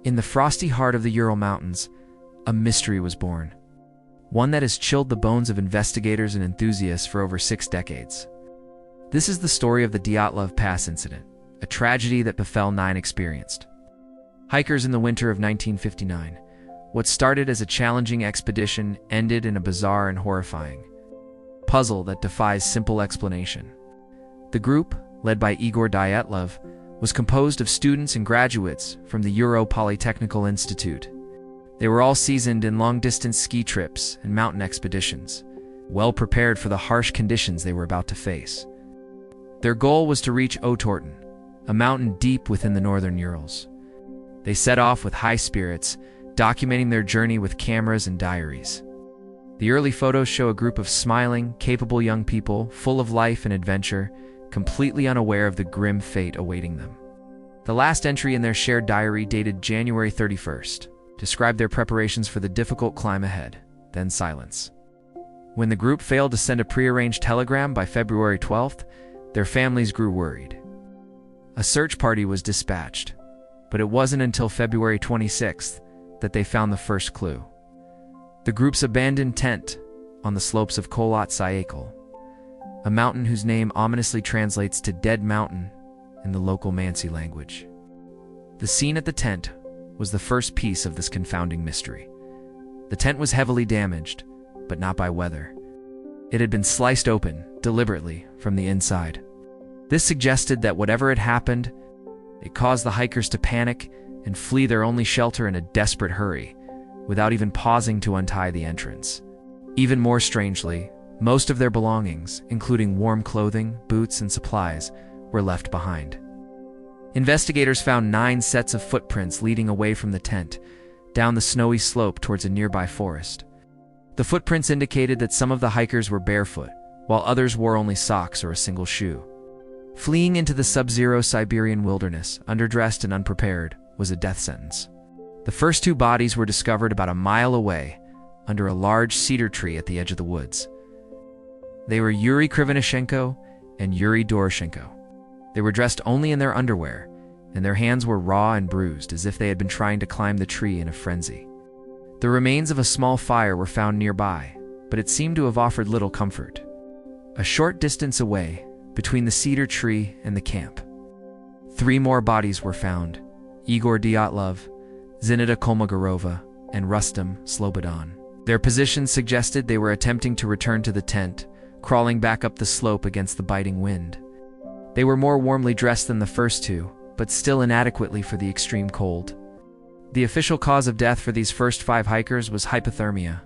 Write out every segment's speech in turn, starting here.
In the frosty heart of the Ural Mountains, a mystery was born. One that has chilled the bones of investigators and enthusiasts for over 6 decades. This is the story of the Dyatlov Pass incident, a tragedy that befell 9 experienced hikers in the winter of 1959. What started as a challenging expedition ended in a bizarre and horrifying puzzle that defies simple explanation. The group, led by Igor Dyatlov, was composed of students and graduates from the Ural Polytechnical Institute. They were all seasoned in long-distance ski trips and mountain expeditions, well prepared for the harsh conditions they were about to face. Their goal was to reach Otorten, a mountain deep within the northern Urals. They set off with high spirits, documenting their journey with cameras and diaries. The early photos show a group of smiling, capable young people, full of life and adventure, completely unaware of the grim fate awaiting them. The last entry in their shared diary, dated January 31st, described their preparations for the difficult climb ahead, then silence. When the group failed to send a prearranged telegram by February 12th, their families grew worried. A search party was dispatched, but it wasn't until February 26th that they found the first clue. The group's abandoned tent on the slopes of Kholat Syakhl, a mountain whose name ominously translates to Dead Mountain in the local Mansi language. The scene at the tent was the first piece of this confounding mystery. The tent was heavily damaged, but not by weather. It had been sliced open, deliberately, from the inside. This suggested that whatever had happened, it caused the hikers to panic and flee their only shelter in a desperate hurry, without even pausing to untie the entrance. Even more strangely, most of their belongings, including warm clothing, boots, and supplies, were left behind. Investigators found 9 sets of footprints leading away from the tent, down the snowy slope towards a nearby forest. The footprints indicated that some of the hikers were barefoot, while others wore only socks or a single shoe. Fleeing into the sub-zero Siberian wilderness, underdressed and unprepared, was a death sentence. The first 2 bodies were discovered about a mile away, under a large cedar tree at the edge of the woods. They were Yuri Krivonishenko and Yuri Doroshenko. They were dressed only in their underwear, and their hands were raw and bruised as if they had been trying to climb the tree in a frenzy. The remains of a small fire were found nearby, but it seemed to have offered little comfort. A short distance away, between the cedar tree and the camp, 3 more bodies were found: Igor Dyatlov, Zinita Kolmogorova, and Rustam Slobodan. Their positions suggested they were attempting to return to the tent, crawling back up the slope against the biting wind. They were more warmly dressed than the first 2, but still inadequately for the extreme cold. The official cause of death for these first 5 hikers was hypothermia.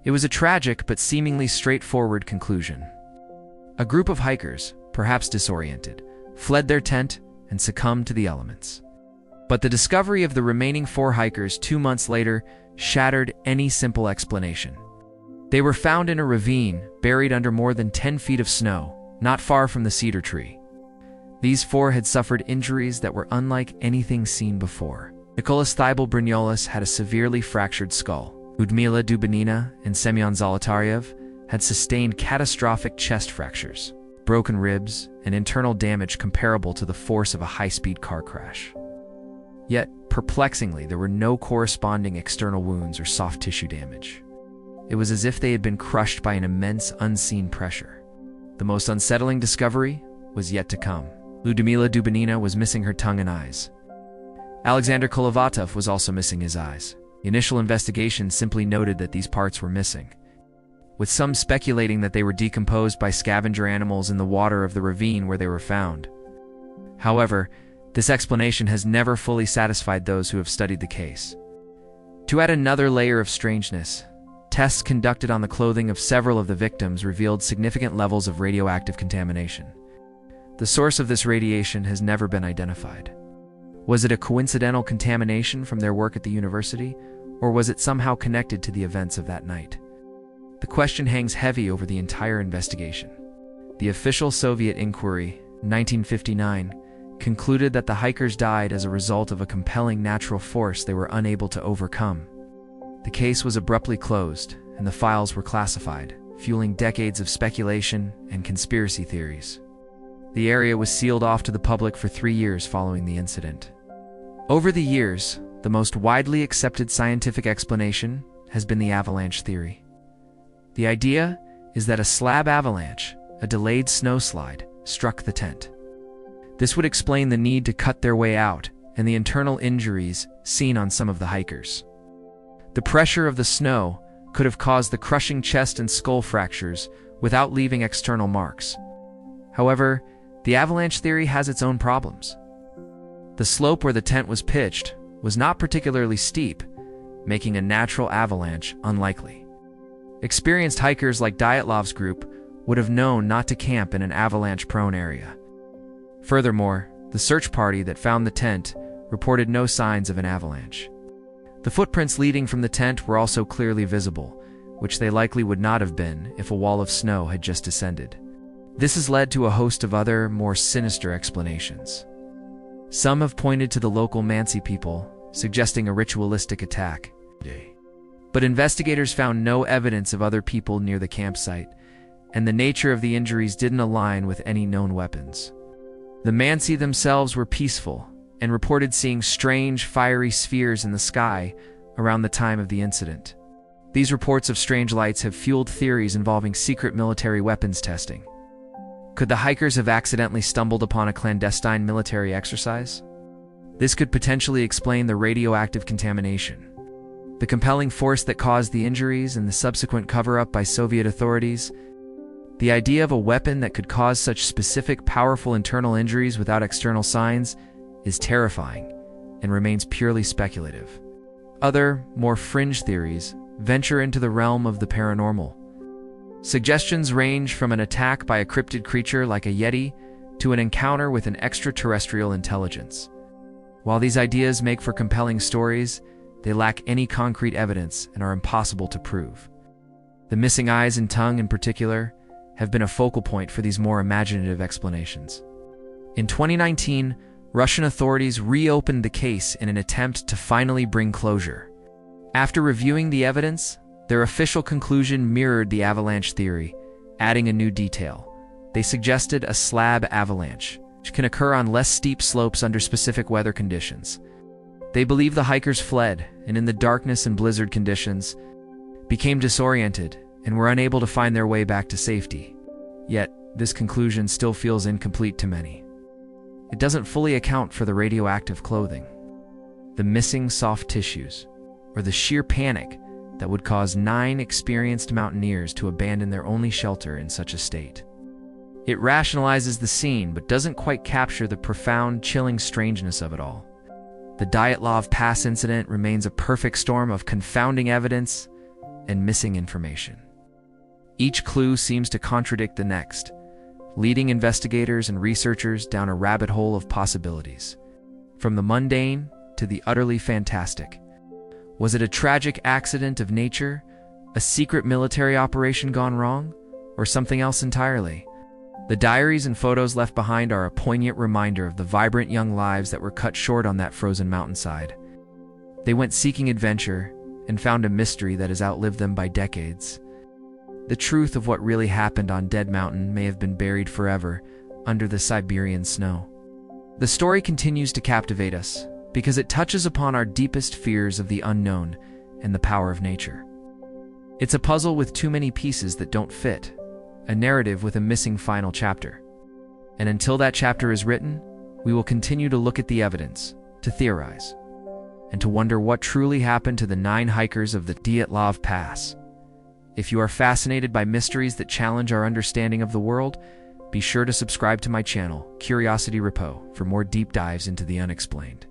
It was a tragic but seemingly straightforward conclusion. A group of hikers, perhaps disoriented, fled their tent and succumbed to the elements. But the discovery of the remaining 4 hikers 2 months later shattered any simple explanation. They were found in a ravine, buried under more than 10 feet of snow, not far from the cedar tree. These 4 had suffered injuries that were unlike anything seen before. Nicholas Thibault Brignoles had a severely fractured skull. Ludmila Dubinina and Semyon Zolotaryev had sustained catastrophic chest fractures, broken ribs, and internal damage comparable to the force of a high-speed car crash. Yet, perplexingly, there were no corresponding external wounds or soft tissue damage. It was as if they had been crushed by an immense, unseen pressure. The most unsettling discovery was yet to come. Ludmila Dubinina was missing her tongue and eyes. Alexander Kolovatov was also missing his eyes. The initial investigation simply noted that these parts were missing, with some speculating that they were decomposed by scavenger animals in the water of the ravine where they were found. However, this explanation has never fully satisfied those who have studied the case. To add another layer of strangeness, tests conducted on the clothing of several of the victims revealed significant levels of radioactive contamination. The source of this radiation has never been identified. Was it a coincidental contamination from their work at the university, or was it somehow connected to the events of that night? The question hangs heavy over the entire investigation. The official Soviet inquiry, 1959, concluded that the hikers died as a result of a compelling natural force they were unable to overcome. The case was abruptly closed, and the files were classified, fueling decades of speculation and conspiracy theories. The area was sealed off to the public for 3 years following the incident. Over the years, the most widely accepted scientific explanation has been the avalanche theory. The idea is that a slab avalanche, a delayed snowslide, struck the tent. This would explain the need to cut their way out and the internal injuries seen on some of the hikers. The pressure of the snow could have caused the crushing chest and skull fractures without leaving external marks. However, the avalanche theory has its own problems. The slope where the tent was pitched was not particularly steep, making a natural avalanche unlikely. Experienced hikers like Dyatlov's group would have known not to camp in an avalanche-prone area. Furthermore, the search party that found the tent reported no signs of an avalanche. The footprints leading from the tent were also clearly visible, which they likely would not have been if a wall of snow had just descended. This has led to a host of other, more sinister explanations. Some have pointed to the local Mansi people, suggesting a ritualistic attack. But investigators found no evidence of other people near the campsite, and the nature of the injuries didn't align with any known weapons. The Mansi themselves were peaceful and reported seeing strange, fiery spheres in the sky around the time of the incident. These reports of strange lights have fueled theories involving secret military weapons testing. Could the hikers have accidentally stumbled upon a clandestine military exercise? This could potentially explain the radioactive contamination. The compelling force that caused the injuries and the subsequent cover-up by Soviet authorities. The idea of a weapon that could cause such specific, powerful internal injuries without external signs is terrifying and remains purely speculative. Other, more fringe theories venture into the realm of the paranormal. Suggestions range from an attack by a cryptid creature like a yeti to an encounter with an extraterrestrial intelligence. While these ideas make for compelling stories, they lack any concrete evidence and are impossible to prove. The missing eyes and tongue, in particular, have been a focal point for these more imaginative explanations. In 2019, Russian authorities reopened the case in an attempt to finally bring closure. After reviewing the evidence, their official conclusion mirrored the avalanche theory, adding a new detail. They suggested a slab avalanche, which can occur on less steep slopes under specific weather conditions. They believe the hikers fled, and in the darkness and blizzard conditions, became disoriented and were unable to find their way back to safety. Yet, this conclusion still feels incomplete to many. It doesn't fully account for the radioactive clothing, the missing soft tissues, or the sheer panic that would cause 9 experienced mountaineers to abandon their only shelter in such a state. It rationalizes the scene but doesn't quite capture the profound, chilling strangeness of it all. The Dyatlov Pass incident remains a perfect storm of confounding evidence and missing information. Each clue seems to contradict the next, leading investigators and researchers down a rabbit hole of possibilities. From the mundane to the utterly fantastic. Was it a tragic accident of nature, a secret military operation gone wrong, or something else entirely? The diaries and photos left behind are a poignant reminder of the vibrant young lives that were cut short on that frozen mountainside. They went seeking adventure and found a mystery that has outlived them by decades. The truth of what really happened on Dead Mountain may have been buried forever under the Siberian snow. The story continues to captivate us because it touches upon our deepest fears of the unknown and the power of nature. It's a puzzle with too many pieces that don't fit, a narrative with a missing final chapter. And until that chapter is written, we will continue to look at the evidence, to theorize, and to wonder what truly happened to the 9 hikers of the Dyatlov Pass. If you are fascinated by mysteries that challenge our understanding of the world, be sure to subscribe to my channel, Curiosity Repo, for more deep dives into the unexplained.